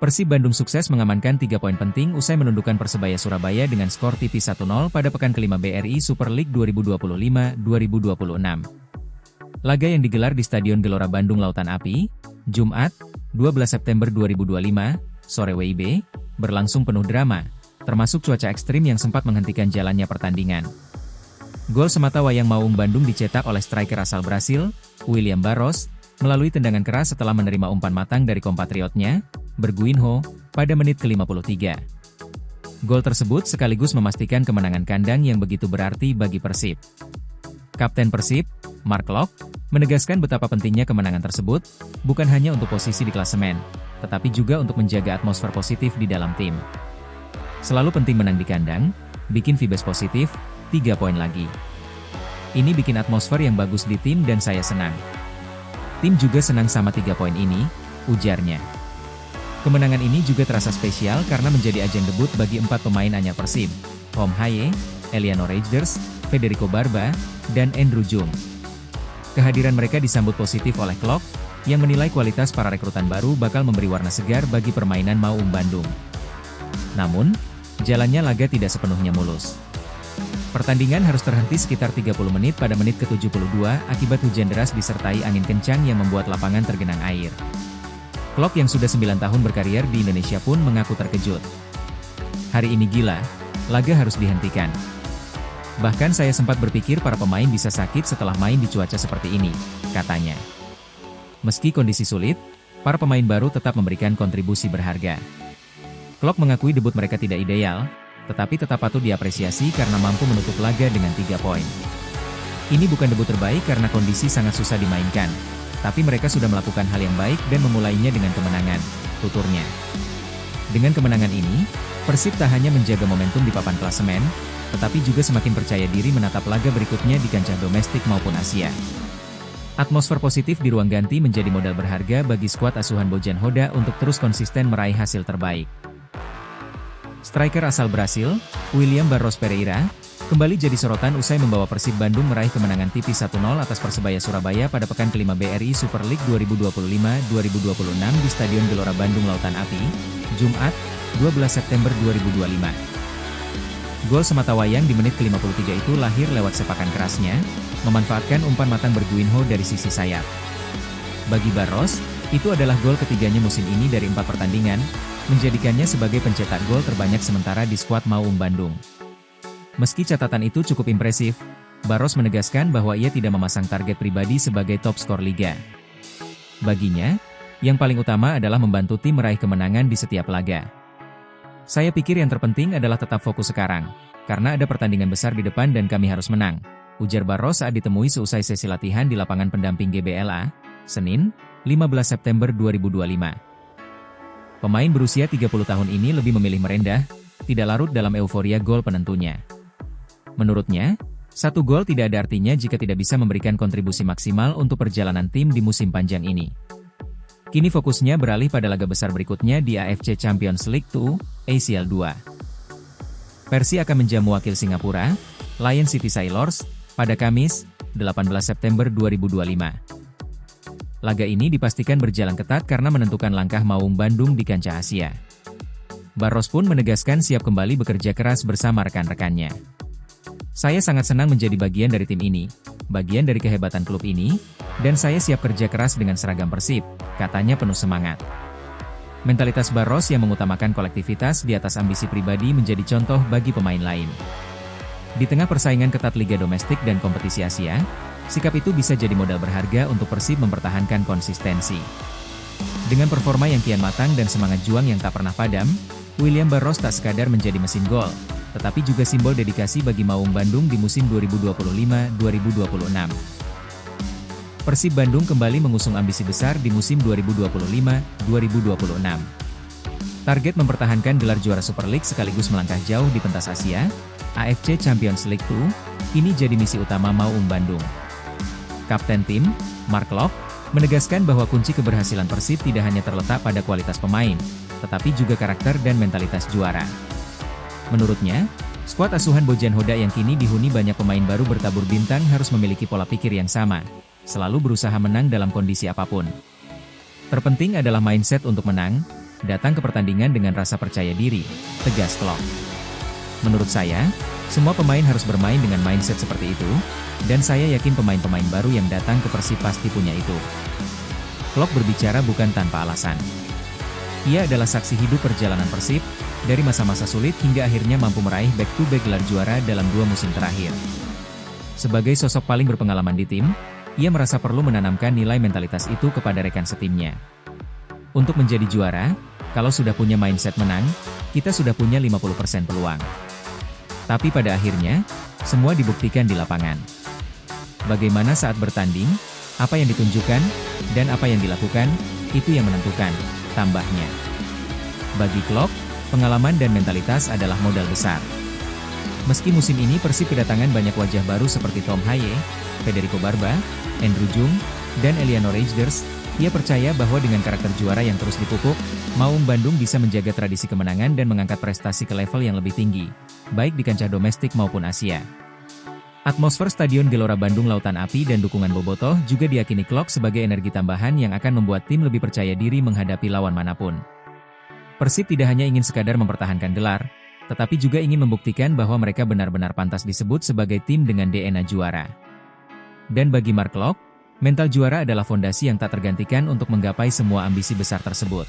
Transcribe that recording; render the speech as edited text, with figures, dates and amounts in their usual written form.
Persib Bandung sukses mengamankan 3 poin penting usai menundukkan Persebaya Surabaya dengan skor tipis 1-0 pada pekan kelima BRI Super League 2025-2026. Laga yang digelar di Stadion Gelora Bandung Lautan Api, Jumat, 12 September 2025, sore WIB, berlangsung penuh drama, termasuk cuaca ekstrim yang sempat menghentikan jalannya pertandingan. Gol semata wayang Maung Bandung dicetak oleh striker asal Brasil, William Barros, melalui tendangan keras setelah menerima umpan matang dari kompatriotnya, Berguinho, pada menit ke-53. Gol tersebut sekaligus memastikan kemenangan kandang yang begitu berarti bagi Persib. Kapten Persib, Mark Locke, menegaskan betapa pentingnya kemenangan tersebut, bukan hanya untuk posisi di klasemen, tetapi juga untuk menjaga atmosfer positif di dalam tim. Selalu penting menang di kandang, bikin vibes positif, 3 poin lagi. Ini bikin atmosfer yang bagus di tim dan saya senang. Tim juga senang sama 3 poin ini, ujarnya. Kemenangan ini juga terasa spesial karena menjadi ajang debut bagi 4 pemain anyar Persib, Om Haye, Eliano Rejders, Federico Barba, dan Andrew Jung. Kehadiran mereka disambut positif oleh Klok, yang menilai kualitas para rekrutan baru bakal memberi warna segar bagi permainan Maung Bandung. Namun, jalannya laga tidak sepenuhnya mulus. Pertandingan harus terhenti sekitar 30 menit pada menit ke-72 akibat hujan deras disertai angin kencang yang membuat lapangan tergenang air. Klok yang sudah 9 tahun berkarier di Indonesia pun mengaku terkejut. Hari ini gila, laga harus dihentikan. Bahkan saya sempat berpikir para pemain bisa sakit setelah main di cuaca seperti ini, katanya. Meski kondisi sulit, para pemain baru tetap memberikan kontribusi berharga. Klok mengakui debut mereka tidak ideal, tetapi tetap patut diapresiasi karena mampu menutup laga dengan 3 poin. Ini bukan debut terbaik karena kondisi sangat susah dimainkan, tapi mereka sudah melakukan hal yang baik dan memulainya dengan kemenangan, tuturnya. Dengan kemenangan ini, Persib tak hanya menjaga momentum di papan klasemen, tetapi juga semakin percaya diri menatap laga berikutnya di kancah domestik maupun Asia. Atmosfer positif di ruang ganti menjadi modal berharga bagi skuad asuhan Bojan Hoda untuk terus konsisten meraih hasil terbaik. Striker asal Brasil, William Barros Pereira, kembali jadi sorotan usai membawa Persib Bandung meraih kemenangan tipis 1-0 atas Persebaya Surabaya pada pekan kelima BRI Super League 2025-2026 di Stadion Gelora Bandung Lautan Api, Jumat, 12 September 2025. Gol semata wayang di menit ke-53 itu lahir lewat sepakan kerasnya, memanfaatkan umpan matang Berguinho dari sisi sayap. Bagi Barros, itu adalah gol ketiganya musim ini dari 4 pertandingan, menjadikannya sebagai pencetak gol terbanyak sementara di skuad Maung Bandung. Meski catatan itu cukup impresif, Barros menegaskan bahwa ia tidak memasang target pribadi sebagai top skor liga. Baginya, yang paling utama adalah membantu tim meraih kemenangan di setiap laga. Saya pikir yang terpenting adalah tetap fokus sekarang, karena ada pertandingan besar di depan dan kami harus menang, ujar Barros saat ditemui seusai sesi latihan di lapangan pendamping GBLA, Senin, 15 September 2025. Pemain berusia 30 tahun ini lebih memilih merendah, tidak larut dalam euforia gol penentunya. Menurutnya, 1 gol tidak ada artinya jika tidak bisa memberikan kontribusi maksimal untuk perjalanan tim di musim panjang ini. Kini fokusnya beralih pada laga besar berikutnya di AFC Champions League 2, ACL 2. Persib akan menjamu wakil Singapura, Lion City Sailors, pada Kamis, 18 September 2025. Laga ini dipastikan berjalan ketat karena menentukan langkah Maung Bandung di kancah Asia. Barros pun menegaskan siap kembali bekerja keras bersama rekan-rekannya. Saya sangat senang menjadi bagian dari tim ini, bagian dari kehebatan klub ini, dan saya siap kerja keras dengan seragam Persib, katanya penuh semangat. Mentalitas Barros yang mengutamakan kolektivitas di atas ambisi pribadi menjadi contoh bagi pemain lain. Di tengah persaingan ketat Liga Domestik dan kompetisi Asia, sikap itu bisa jadi modal berharga untuk Persib mempertahankan konsistensi. Dengan performa yang kian matang dan semangat juang yang tak pernah padam, William Barros tak sekadar menjadi mesin gol, tetapi juga simbol dedikasi bagi Maung Bandung di musim 2025-2026. Persib Bandung kembali mengusung ambisi besar di musim 2025-2026. Target mempertahankan gelar juara Super League sekaligus melangkah jauh di pentas Asia, AFC Champions League 2, ini jadi misi utama Maung Bandung. Kapten tim, Mark Locke, menegaskan bahwa kunci keberhasilan Persib tidak hanya terletak pada kualitas pemain, tetapi juga karakter dan mentalitas juara. Menurutnya, skuad asuhan Bojan Hoda yang kini dihuni banyak pemain baru bertabur bintang harus memiliki pola pikir yang sama, selalu berusaha menang dalam kondisi apapun. Terpenting adalah mindset untuk menang, datang ke pertandingan dengan rasa percaya diri, tegas Klopp. Menurut saya, semua pemain harus bermain dengan mindset seperti itu, dan saya yakin pemain-pemain baru yang datang ke Persib pasti punya itu. Klopp berbicara bukan tanpa alasan. Ia adalah saksi hidup perjalanan Persib, dari masa-masa sulit hingga akhirnya mampu meraih back-to-back gelar juara dalam 2 musim terakhir. Sebagai sosok paling berpengalaman di tim, ia merasa perlu menanamkan nilai mentalitas itu kepada rekan setimnya. Untuk menjadi juara, kalau sudah punya mindset menang, kita sudah punya 50% peluang. Tapi pada akhirnya, semua dibuktikan di lapangan. Bagaimana saat bertanding, apa yang ditunjukkan, dan apa yang dilakukan, itu yang menentukan, tambahnya. Bagi Klopp, pengalaman dan mentalitas adalah modal besar. Meski musim ini Persib kedatangan banyak wajah baru seperti Tom Haye, Federico Barba, Andrew Jung, dan Eliano Reijnders, ia percaya bahwa dengan karakter juara yang terus dipupuk, Maung Bandung bisa menjaga tradisi kemenangan dan mengangkat prestasi ke level yang lebih tinggi, baik di kancah domestik maupun Asia. Atmosfer Stadion Gelora Bandung Lautan Api dan dukungan bobotoh juga diyakini Klopp sebagai energi tambahan yang akan membuat tim lebih percaya diri menghadapi lawan manapun. Persib tidak hanya ingin sekadar mempertahankan gelar, tetapi juga ingin membuktikan bahwa mereka benar-benar pantas disebut sebagai tim dengan DNA juara. Dan bagi Mark Klopp, mental juara adalah fondasi yang tak tergantikan untuk menggapai semua ambisi besar tersebut.